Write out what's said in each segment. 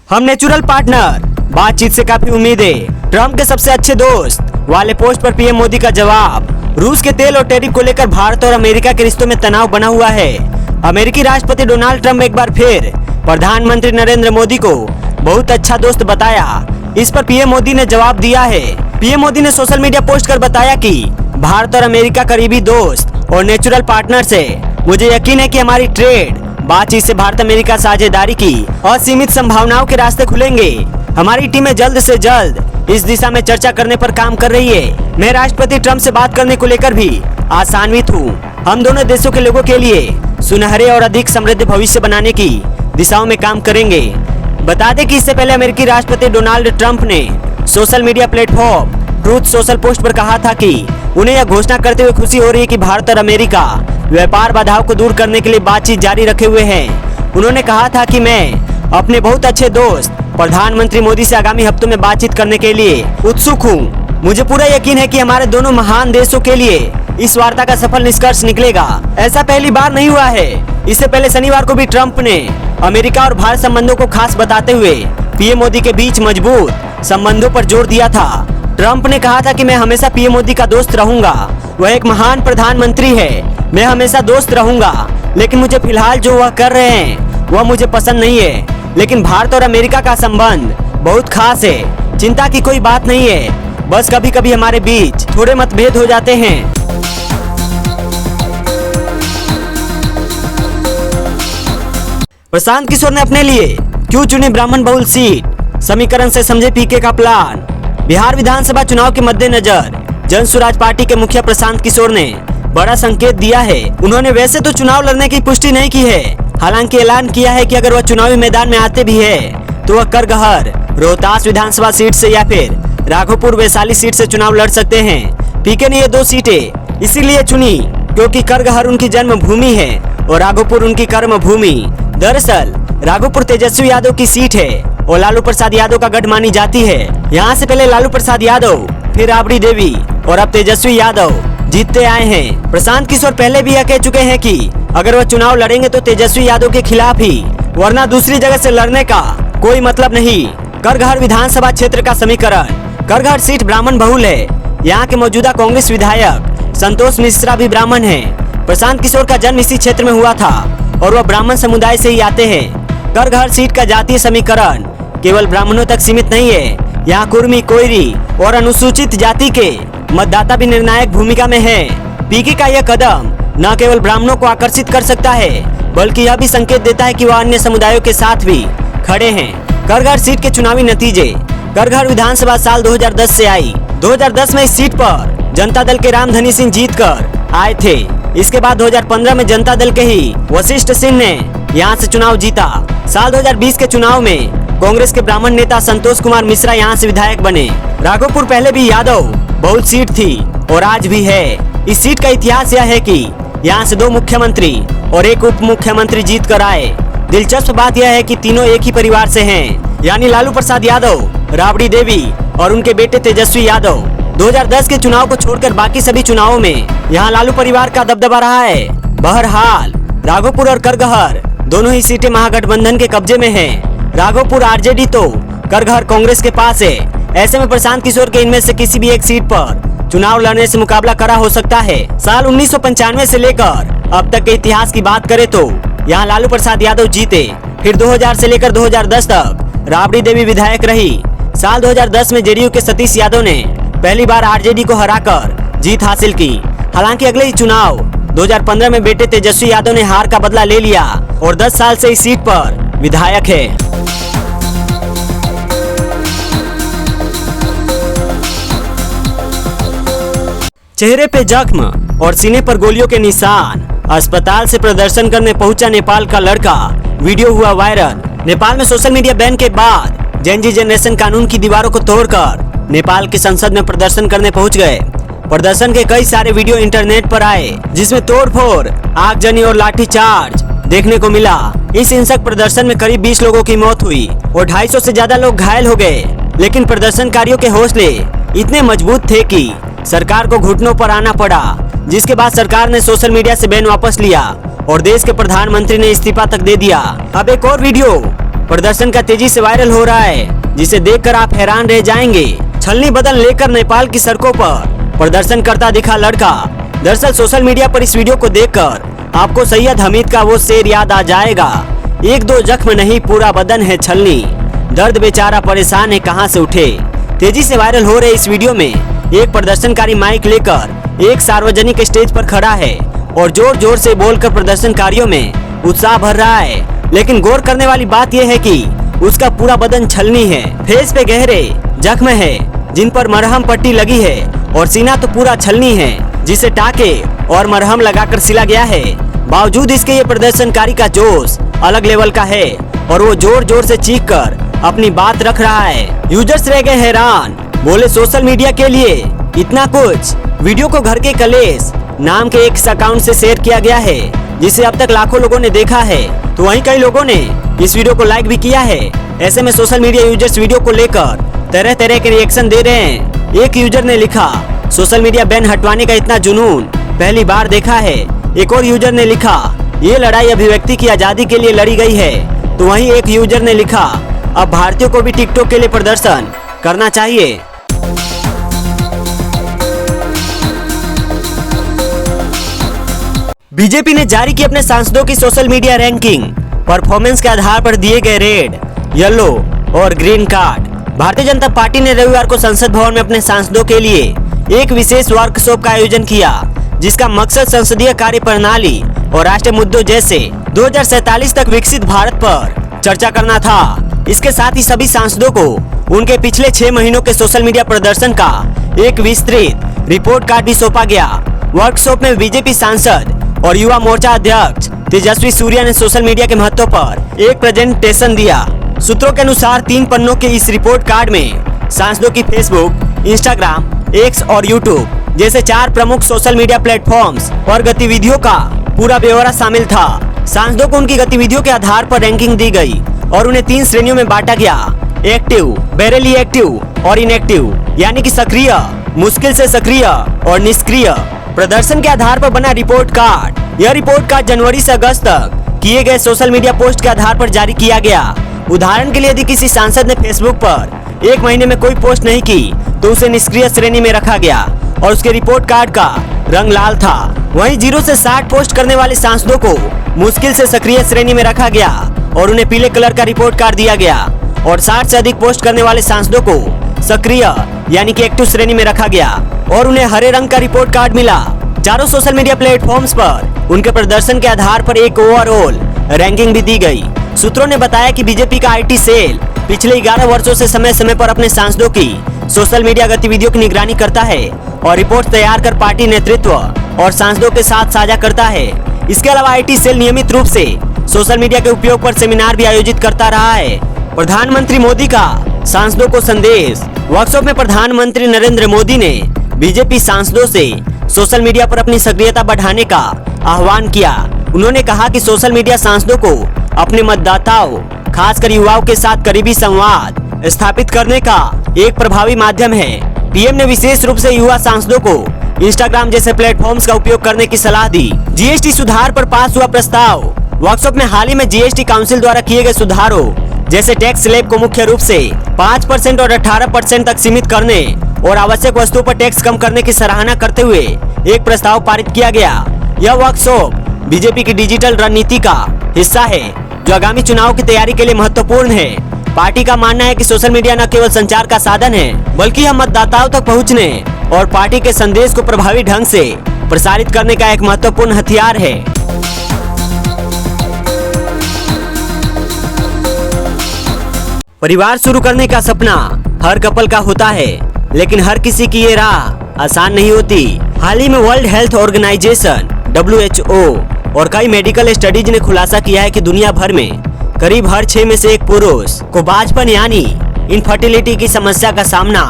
हम natural partner, बातचीत से काफी उम्मीदें, ट्रम्प के सबसे अच्छे दोस्त वाले पोस्ट पर पीएम मोदी का जवाब। रूस के तेल और टैरिफ को लेकर भारत और अमेरिका के रिश्तों में तनाव बना हुआ है। अमेरिकी राष्ट्रपति डोनाल्ड ट्रम्प एक बार फिर प्रधानमंत्री नरेंद्र मोदी को बहुत अच्छा दोस्त बताया। इस पर पीएम मोदी ने जवाब दिया है। पीएम मोदी ने सोशल मीडिया पोस्ट कर बताया कि भारत और अमेरिका करीबी दोस्त और नेचुरल पार्टनर्स है। मुझे यकीन है कि हमारी ट्रेड बातचीत से भारत अमेरिका साझेदारी की असीमित संभावनाओं के रास्ते खुलेंगे। हमारी टीमें जल्द से जल्द इस दिशा में चर्चा करने पर काम कर रही है। मैं राष्ट्रपति ट्रम्प से बात करने को लेकर भी आशान्वित हूँ। हम दोनों देशों के लोगों के लिए सुनहरे और अधिक समृद्ध भविष्य बनाने की दिशाओं में काम करेंगे। बता दें कि इससे पहले अमेरिकी राष्ट्रपति डोनाल्ड ट्रम्प ने social media platform truth social post पर कहा था कि उन्हें यह घोषणा करते हुए खुशी हो रही है कि भारत और अमेरिका व्यापार बाधाओं को दूर करने के लिए बातचीत जारी रखे हुए हैं। उन्होंने कहा था कि मैं अपने बहुत अच्छे दोस्त प्रधानमंत्री मोदी से आगामी हफ्तों में बातचीत करने के लिए उत्सुक हूँ। मुझे पूरा यकीन है कि हमारे दोनों महान देशों के लिए इस वार्ता का सफल निष्कर्ष निकलेगा। ऐसा पहली बार नहीं हुआ है। इससे पहले शनिवार को भी ट्रम्प ने अमेरिका और भारत संबंधों को खास बताते हुए पीएम मोदी के बीच मजबूत संबंधों पर जोर दिया था। ट्रम्प ने कहा था कि मैं हमेशा पीएम मोदी का दोस्त रहूंगा। वह एक महान प्रधानमंत्री है। मैं हमेशा दोस्त रहूंगा, लेकिन मुझे फिलहाल जो वह कर रहे हैं वह मुझे पसंद नहीं है। लेकिन भारत और अमेरिका का संबंध बहुत खास है। चिंता की कोई बात नहीं है। बस कभी कभी हमारे बीच थोड़े मतभेद हो जाते हैं। प्रशांत किशोर ने अपने लिए क्यों चुनी ब्राह्मण बहुल सीट, समीकरण से समझे पीके का प्लान। बिहार विधानसभा चुनाव के मद्देनजर जन स्वराज पार्टी के मुखिया प्रशांत किशोर ने बड़ा संकेत दिया है। उन्होंने वैसे तो चुनाव लड़ने की पुष्टि नहीं की है, हालांकि ऐलान किया है कि अगर वह चुनावी मैदान में आते भी है तो वह करगहर रोहतास विधानसभा सीट से या फिर राघोपुर वैशाली सीट से चुनाव लड़ सकते हैं। पीके ने ये दो सीटें इसीलिए चुनी क्योंकि करगहर उनकी जन्मभूमि है और राघोपुर उनकी कर्म भूमि। दरअसल राघोपुर तेजस्वी यादव की सीट है और लालू प्रसाद यादव का गढ़ मानी जाती है। यहाँ से पहले लालू प्रसाद यादव, फिर राबड़ी देवी और अब तेजस्वी यादव जीतते आए हैं। प्रशांत किशोर पहले भी यह कह चुके हैं कि अगर वह चुनाव लड़ेंगे तो तेजस्वी यादव के खिलाफ ही, वरना दूसरी जगह से लड़ने का कोई मतलब नहीं। करगहर विधानसभा क्षेत्र का समीकरण, करगहर सीट ब्राह्मण बहुल है। यहाँ के मौजूदा कांग्रेस विधायक संतोष मिश्रा भी ब्राह्मण है। प्रशांत किशोर का जन्म इसी क्षेत्र में हुआ था और वह ब्राह्मण समुदाय से ही आते हैं। करगहर सीट का जातीय समीकरण केवल ब्राह्मणों तक सीमित नहीं है। यहाँ कुर्मी, कोयरी और अनुसूचित जाति के मतदाता भी निर्णायक भूमिका में हैं। पीके का यह कदम न केवल ब्राह्मणों को आकर्षित कर सकता है, बल्कि यह भी संकेत देता है कि वह अन्य समुदायों के साथ भी खड़े हैं। करगहर सीट के चुनावी नतीजे। करगहर विधानसभा साल 2010 से आई। 2010 में इस सीट पर जनता दल के रामधनी सिंह जीत कर आए थे। इसके बाद 2015 में जनता दल के ही वशिष्ठ सिंह ने यहाँ से चुनाव जीता। साल 2020 के चुनाव में कांग्रेस के ब्राह्मण नेता संतोष कुमार मिश्रा यहाँ से विधायक बने। राघोपुर पहले भी यादव बहुल सीट थी और आज भी है। इस सीट का इतिहास यह है कि यहाँ से 2 मुख्यमंत्री और 1 उप मुख्यमंत्री जीत कर आए। दिलचस्प बात यह है कि तीनों एक ही परिवार से हैं, यानी लालू प्रसाद यादव, राबड़ी देवी और उनके बेटे तेजस्वी यादव। 2010 के चुनाव को छोड़कर बाकी सभी चुनावों में यहाँ लालू परिवार का दबदबा रहा है। बहरहाल राघोपुर और करगहर दोनों ही सीटें महागठबंधन के कब्जे में हैं। राघोपुर आरजेडी तो करगहर कांग्रेस के पास है। ऐसे में प्रशांत किशोर के इनमें से किसी भी एक सीट पर चुनाव लड़ने से मुकाबला करा हो सकता है। साल 1995 से लेकर अब तक के इतिहास की बात करें तो यहाँ लालू प्रसाद यादव जीते। फिर 2000 से लेकर 2010 तक राबड़ी देवी विधायक रही। साल 2010 में जेडीयू के सतीश यादव ने पहली बार आरजेडी को हराकर जीत हासिल की। हालांकि अगले ही चुनाव 2015 में बेटे तेजस्वी यादव ने हार का बदला ले लिया और 10 साल से इस सीट पर विधायक है। चेहरे पे जख्म और सीने पर गोलियों के निशान। अस्पताल से प्रदर्शन करने पहुंचा नेपाल का लड़का, वीडियो हुआ वायरल। नेपाल में सोशल मीडिया बैन के बाद जेनजी जनरेशन कानून की दीवारों को तोड़कर नेपाल की संसद में प्रदर्शन करने पहुंच गए। प्रदर्शन के कई सारे वीडियो इंटरनेट पर आए, जिसमें तोड़फोड़, आगजनी और लाठीचार्ज देखने को मिला। इस हिंसक प्रदर्शन में करीब 20 लोगों की मौत हुई और 250 से ज्यादा लोग घायल हो गए। लेकिन प्रदर्शनकारियों के हौसले इतने मजबूत थे कि सरकार को घुटनों पर आना पड़ा, जिसके बाद सरकार ने सोशल मीडिया से बैन वापस लिया और देश के प्रधानमंत्री ने इस्तीफा तक दे दिया। अब एक और वीडियो प्रदर्शन का तेजी से वायरल हो रहा है, जिसे देखकर आप हैरान रह जाएंगे। छलनी बदन लेकर नेपाल की सड़कों पर प्रदर्शन करता दिखा लड़का। दरअसल सोशल मीडिया पर इस वीडियो को देखकर आपको सैयद हमीद का वो शेर याद आ जाएगा, एक दो जख्म नहीं पूरा बदन है छलनी, दर्द बेचारा परेशान है कहां से उठे। तेजी से वायरल हो रहे इस वीडियो में एक प्रदर्शनकारी माइक लेकर एक सार्वजनिक स्टेज पर खड़ा है और जोर जोर से बोलकर प्रदर्शनकारियों में उत्साह भर रहा है। लेकिन गौर करने वाली बात यह है कि उसका पूरा बदन छलनी है, फेस पे गहरे जख्म है जिन पर मरहम पट्टी लगी है और सीना तो पूरा छलनी है जिसे टाके और मरहम लगाकर सिला गया है। बावजूद इसके ये प्रदर्शनकारी का जोश अलग लेवल का है और वो जोर जोर से चीख कर अपनी बात रख रहा है। यूजर्स रह गए हैरान, बोले सोशल मीडिया के लिए इतना कुछ। वीडियो को घर के कलेश नाम के एक अकाउंट से शेयर किया गया है, जिसे अब तक लाखों लोगों ने देखा है, तो वहीं कई लोगों ने इस वीडियो को लाइक भी किया है। ऐसे में सोशल मीडिया यूजर्स वीडियो को लेकर तरह तरह के रिएक्शन दे रहे हैं। एक यूजर ने लिखा, सोशल मीडिया बैन हटवाने का इतना जुनून पहली बार देखा है। एक और यूजर ने लिखा, ये लड़ाई अभिव्यक्ति की आजादी के लिए लड़ी गई है। तो वहीं एक यूजर ने लिखा, अब भारतीयों को भी टिकटॉक के लिए प्रदर्शन करना चाहिए। बीजेपी ने जारी की अपने सांसदों की सोशल मीडिया रैंकिंग, परफॉर्मेंस के आधार पर दिए गए रेड, येलो और green card. Bharatiya Janata party ने रविवार को संसद भवन में अपने सांसदों के लिए एक विशेष वर्कशॉप का आयोजन किया, जिसका मकसद संसदीय कार्य प्रणाली और राष्ट्रीय मुद्दों जैसे 2047 तक विकसित भारत पर चर्चा करना था। इसके साथ ही सभी सांसदों को उनके पिछले 6 महीनों के सोशल मीडिया प्रदर्शन का एक विस्तृत रिपोर्ट कार्ड भी सौंपा गया। वर्कशॉप में बीजेपी सांसद और युवा मोर्चा अध्यक्ष तेजस्वी सूर्या ने सोशल मीडिया के महत्व पर एक प्रेजेंटेशन दिया। सूत्रों के अनुसार 3 पन्नों के इस रिपोर्ट कार्ड में सांसदों की फेसबुक, इंस्टाग्राम, एक्स और यूट्यूब जैसे 4 प्रमुख सोशल मीडिया प्लेटफॉर्म्स और गतिविधियों का पूरा ब्यौरा शामिल था। सांसदों को उनकी गतिविधियों के आधार पर रैंकिंग दी गई और उन्हें 3 श्रेणियों में बांटा गया, एक्टिव, बैरेली एक्टिव और इनएक्टिव, यानी कि सक्रिय, मुश्किल से सक्रिय और निष्क्रिय। प्रदर्शन के आधार पर बना रिपोर्ट कार्ड। यह रिपोर्ट कार्ड जनवरी से अगस्त तक किए गए सोशल मीडिया पोस्ट के आधार पर जारी किया गया। उदाहरण के लिए यदि किसी सांसद ने फेसबुक पर 1 महीने में कोई पोस्ट नहीं की तो उसे निष्क्रिय श्रेणी में रखा गया और उसके रिपोर्ट कार्ड का रंग लाल था। वहीं 0 से 60 पोस्ट करने वाले सांसदों को मुश्किल से सक्रिय श्रेणी में रखा गया और उन्हें पीले कलर का रिपोर्ट कार्ड दिया गया और 60 से अधिक पोस्ट करने वाले सांसदों को सक्रिय यानी कि एक्टिव श्रेणी में रखा गया और उन्हें हरे रंग का रिपोर्ट कार्ड मिला। चारों सोशल मीडिया प्लेटफॉर्म्स पर उनके प्रदर्शन के आधार पर एक ओवरऑल रैंकिंग भी दी गई। सूत्रों ने बताया कि बीजेपी का आईटी सेल पिछले 11 वर्षों से समय समय पर अपने सांसदों की सोशल मीडिया गतिविधियों की निगरानी करता है और रिपोर्ट तैयार कर पार्टी नेतृत्व और सांसदों के साथ साझा करता है। इसके अलावा आईटी सेल नियमित रूप से सोशल मीडिया के उपयोग पर सेमिनार भी आयोजित करता रहा है। प्रधानमंत्री मोदी का सांसदों को संदेश। वर्कशॉप में प्रधानमंत्री नरेंद्र मोदी ने बीजेपी सांसदों से सोशल मीडिया पर अपनी सक्रियता बढ़ाने का आह्वान किया। उन्होंने कहा कि सोशल मीडिया सांसदों को अपने मतदाताओं, खासकर युवाओं के साथ करीबी संवाद स्थापित करने का एक प्रभावी माध्यम है। पीएम ने विशेष रूप से युवा सांसदों को इंस्टाग्राम जैसे प्लेटफॉर्म्स का उपयोग करने की सलाह दी। जीएसटी सुधार पर पास हुआ प्रस्ताव। वर्कशॉप में हाल ही में जीएसटी काउंसिल द्वारा किए गए सुधारों जैसे टैक्स स्लैब को मुख्य रूप से 5% और 18% तक सीमित करने और आवश्यक वस्तुओं पर टैक्स कम करने की सराहना करते हुए एक प्रस्ताव पारित किया गया। यह वर्कशॉप बीजेपी की डिजिटल रणनीति का हिस्सा है जो आगामी चुनाव की तैयारी के लिए महत्वपूर्ण है। पार्टी का मानना है कि सोशल मीडिया न केवल संचार का साधन है बल्कि यह मतदाताओं तक पहुंचने और पार्टी के संदेश को प्रभावी ढंग से प्रसारित करने का एक महत्वपूर्ण हथियार है। परिवार शुरू करने का सपना हर कपल का होता है, लेकिन हर किसी की ये राह आसान नहीं होती। हाल ही में वर्ल्ड हेल्थ ऑर्गेनाइजेशन WHO और कई मेडिकल स्टडीज ने खुलासा किया है कि दुनिया भर में करीब हर 6 में से 1 पुरुष को बांझपन यानी इनफर्टिलिटी की समस्या का सामना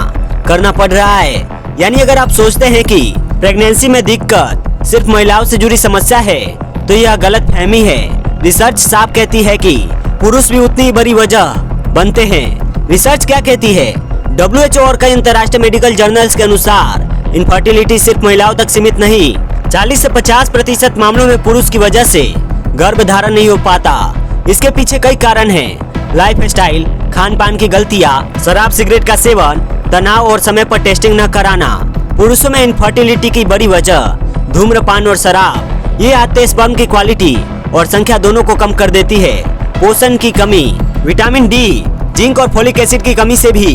करना पड़ रहा है। यानी अगर आप सोचते हैं कि प्रेगनेंसी में दिक्कत सिर्फ महिलाओं से जुड़ी समस्या है तो यह गलत फहमी है। रिसर्च साफ कहती है कि पुरुष भी उतनी बड़ी वजह बनते हैं। रिसर्च क्या कहती है? WHO और कई अंतर्राष्ट्रीय मेडिकल जर्नल्स के अनुसार इनफर्टिलिटी सिर्फ महिलाओं तक सीमित नहीं, 40 से 50% मामलों में पुरुष की वजह से गर्भधारण नहीं हो पाता। इसके पीछे कई कारण हैं। लाइफ स्टाइल, खान पान की गलतियाँ, शराब सिगरेट का सेवन, तनाव और समय पर टेस्टिंग न कराना। पुरुषों में इनफर्टिलिटी की बड़ी वजह धूम्रपान और शराब। ये आते स्पर्म की क्वालिटी और संख्या दोनों को कम कर देती है। पोषण की कमी, विटामिन डी, जिंक और फोलिक एसिड की कमी से भी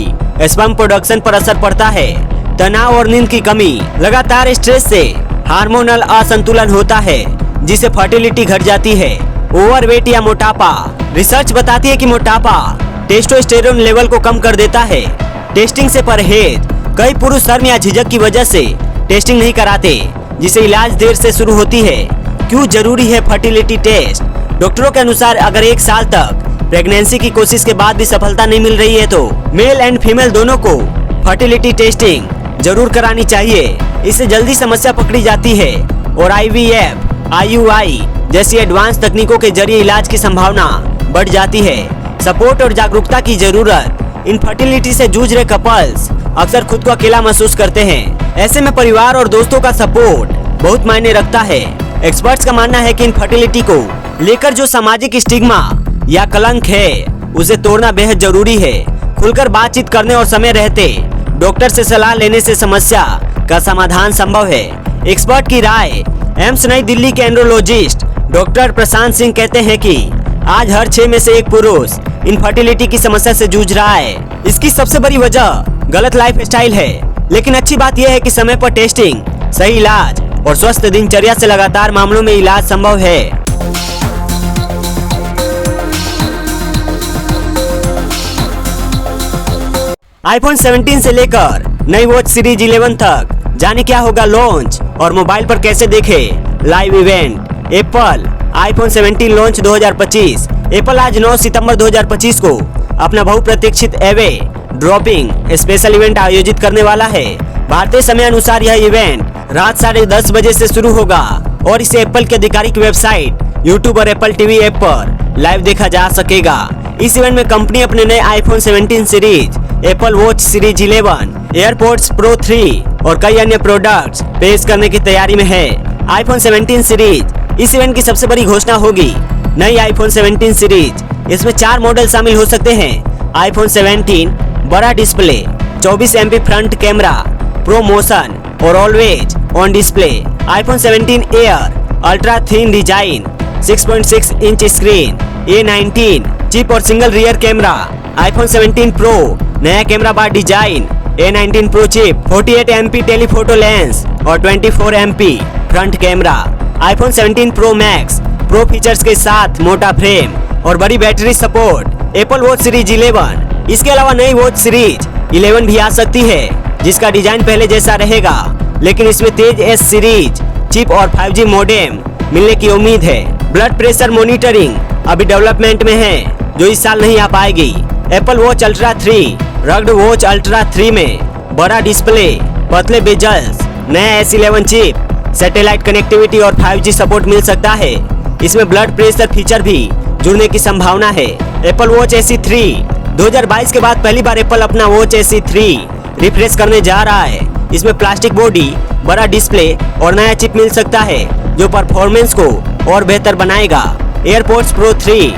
स्पर्म प्रोडक्शन पर असर पड़ता है। तनाव और नींद की कमी, लगातार स्ट्रेस से हार्मोनल असंतुलन होता है जिससे फर्टिलिटी घट जाती है। ओवरवेट या मोटापा, रिसर्च बताती है कि मोटापा टेस्टोस्टेरोन लेवल को कम कर देता है। टेस्टिंग से परहेज, कई पुरुष शर्म या झिझक की वजह से टेस्टिंग नहीं कराते जिससे इलाज देर से शुरू होती है। क्यों जरूरी है फर्टिलिटी टेस्ट? डॉक्टरों के अनुसार अगर 1 साल तक प्रेगनेंसी की कोशिश के बाद भी सफलता नहीं मिल रही है तो मेल एंड फीमेल दोनों को फर्टिलिटी टेस्टिंग जरूर करानी चाहिए। इससे जल्दी समस्या पकड़ी जाती है और IVF, IUI जैसी एडवांस तकनीकों के जरिए इलाज की संभावना बढ़ जाती है। सपोर्ट और जागरूकता की जरूरत, इनफर्टिलिटी से जूझ रहे कपल्स अक्सर खुद को अकेला महसूस करते हैं। ऐसे में परिवार और दोस्तों का सपोर्ट बहुत मायने रखता है। एक्सपर्ट्स का मानना है कि इनफर्टिलिटी को लेकर जो सामाजिक स्टिग्मा या कलंक है उसे तोड़ना बेहद जरूरी है। खुलकर बातचीत करने और समय रहते डॉक्टर से सलाह लेने से समस्या का समाधान संभव है। एक्सपर्ट की राय, एम्स नई दिल्ली के एंड्रोलॉजिस्ट डॉक्टर प्रशांत सिंह कहते हैं कि आज हर 6 में से 1 पुरुष इनफर्टिलिटी की समस्या से जूझ रहा है। इसकी सबसे बड़ी वजह गलत लाइफ स्टाइल है, लेकिन अच्छी बात यह है कि समय पर टेस्टिंग, सही इलाज और स्वस्थ दिनचर्या से लगातार मामलों में इलाज संभव है। iPhone 17 से लेकर नई वॉच सीरीज 11 तक जाने क्या होगा लॉन्च और मोबाइल पर कैसे देखे live event. Apple iPhone 17 launch 2025। Apple आज 9 सितंबर 2025 को अपना बहुप्रतीक्षित एवे ड्रॉपिंग स्पेशल इवेंट आयोजित करने वाला है। भारतीय समय अनुसार यह इवेंट रात 10:30 बजे से शुरू होगा और इसे एप्पल की आधिकारिक वेबसाइट, यूट्यूब और एप्पल टीवी ऐप पर लाइव देखा जा सकेगा। इस इवेंट में कंपनी अपने नए iPhone 17 series, Apple Watch series 11, AirPods pro 3 और कई अन्य प्रोडक्ट्स पेश करने की तैयारी में है। iPhone 17 सीरीज इस इवेंट की सबसे बड़ी घोषणा होगी। नई iPhone 17 सीरीज, इसमें 4 मॉडल शामिल हो सकते हैं। iPhone 17 बड़ा display, 24 MP front camera, pro motion और always on display. iPhone 17 air ultra thin design, 6.6 inch screen, A19 chip और single rear camera. iPhone 17 pro नया camera bar design, A19 pro chip, 48 MP telephoto lens और 24 MP front camera. iPhone 17 pro max pro features के साथ मोटा frame और बड़ी battery support. Apple Watch series 11, इसके अलावा नई वॉच सीरीज 11 भी आ सकती है जिसका डिजाइन पहले जैसा रहेगा, लेकिन इसमें तेज S सीरीज चिप और 5G मॉडेम मिलने की उम्मीद है। ब्लड प्रेशर मॉनिटरिंग अभी डेवलपमेंट में है जो इस साल नहीं आ पाएगी। Apple watch ultra 3, rugged watch ultra 3 में बड़ा डिस्प्ले, पतले बेजल्स, नया S11 चिप, सैटेलाइट कनेक्टिविटी और 5G सपोर्ट मिल सकता है। इसमें ब्लड प्रेशर फीचर भी जुड़ने की संभावना है। एप्पल वॉच SE 3 2022 के बाद पहली बार एप्पल अपना वॉच SE 3 रिफ्रेश करने जा रहा है। इसमें प्लास्टिक बॉडी, बड़ा डिस्प्ले और नया चिप मिल सकता है जो परफॉर्मेंस को और बेहतर बनाएगा। एयरपॉड्स प्रो 3,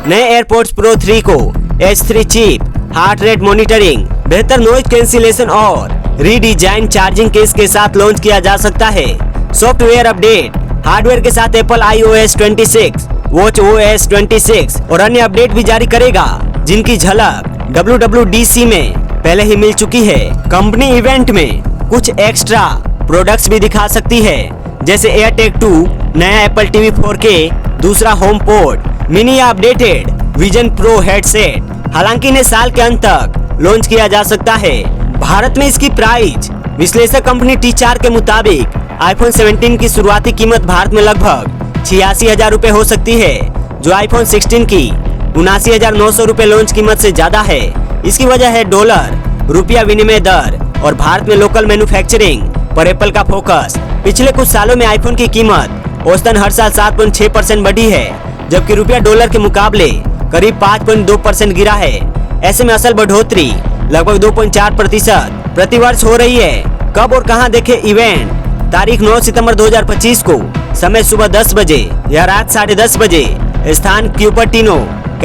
नए एयरपॉड्स प्रो 3 को H3 chip, heart rate monitoring, बेहतर नॉइज कैंसिलेशन और रीडिजाइन चार्जिंग केस के साथ लॉन्च किया जा सकता है। सॉफ्टवेयर अपडेट, हार्डवेयर के साथ एप्पल iOS 26, वॉच OS 26 और अन्य अपडेट भी जारी करेगा जिनकी झलक WWDC में पहले ही मिल चुकी है। कंपनी इवेंट में कुछ एक्स्ट्रा प्रोडक्ट्स भी दिखा सकती है जैसे AirTag 2, नया एप्पल TV 4K, दूसरा होम पोर्ट, मिनी या अपडेटेड विजन प्रो हेडसेट। हालांकि इन्हें साल के अंत तक लॉन्च किया जा सकता है। भारत में इसकी प्राइस, विश्लेषक कंपनी T4 के मुताबिक iPhone 17 की शुरुआती कीमत भारत में लगभग 86,000 रुपए हो सकती है, जो iPhone 16 की 79,900 रुपए लॉन्च कीमत से ज्यादा है। इसकी वजह है डॉलर रुपया विनिमय दर और भारत में लोकल मैन्युफैक्चरिंग पर एप्पल का फोकस। पिछले कुछ सालों में आईफोन की कीमत औसतन हर साल 7.6% बढ़ी है, जबकि रुपया डॉलर के मुकाबले करीब 5.2% गिरा है। ऐसे में असल बढ़ोतरी लगभग 2.4% प्रति वर्ष हो रही है। कब और कहां देखे इवेंट? तारीख 9 सितंबर 2025 को, समय सुबह 10 बजे या रात 10:30 बजे, स्थान Cupertino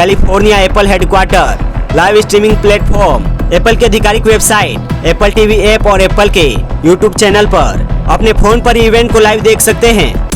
California Apple headquarter, live streaming platform, Apple की आधिकारिक वेबसाइट, एप्पल टीवी ऐप और एप्पल के यूट्यूब चैनल पर अपने फोन पर इवेंट को लाइव देख सकते हैं।